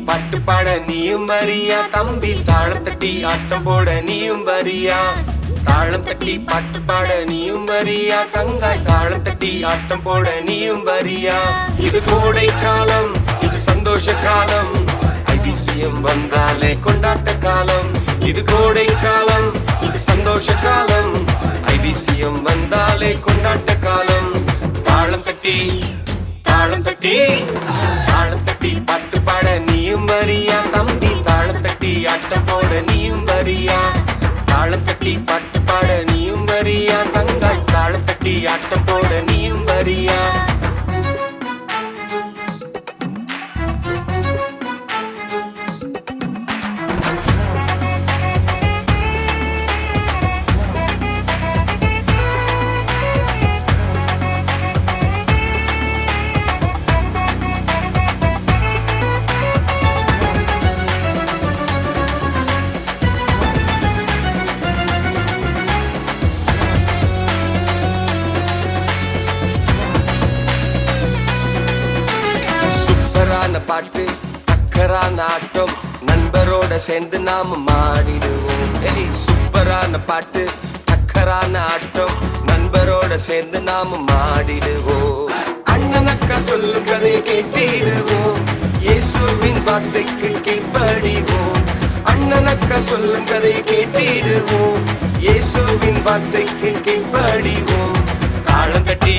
பாட்டு பாட நீயும் வரியா தம்பி, தாளம் தட்டி ஆட்டம் போட நீயும் வரியா? தாளம் தட்டி பாட்டு பாட நீயும் வரியா தங்காய், தாளம் தட்டி ஆட்டம் போட நீயும் வரியா? இது கோடை காலம், இது சந்தோஷ காலம், ஐபிசிஎம் வந்தாலே கொண்டாட்ட காலம். இது கோடை காலம், இது சந்தோஷ காலம், ஐபிசிஎம் வந்தாலே கொண்டாட்ட காலம். தாளம் தட்டி தாளம் தட்டி தாளம் தட்டி பாட்டு பாட நீயும் வரியா தம்பி, தாளம் தட்டி ஆட்டம் போட நீயும் வரியா? தாளம் தட்டி பாட்டு பாட நீயும் வரியா தங்காய், தாளம் தட்டி ஆட்டம் போட நீயும் வரியா? பாட்டு அக்கறான ஆட்டம், நண்பரோட சேர்ந்து நாம மாடிடுவோம். சூப்பரான பாட்டு அக்கறான ஆட்டம், நண்பரோட சேர்ந்து நாம மாடிடுவோம். அண்ணன் அக்கா சொல்லும் கதையை கேட்டிடுவோம், இயேசுவின் வார்த்தைக்கு கீழ்ப்படிவோம். அண்ணன் அக்கா சொல்லும் கதையை கேட்டிடுவோம், இயேசுவின் வார்த்தைக்கு கீழ்ப்படிவோம். தாளம் தட்டி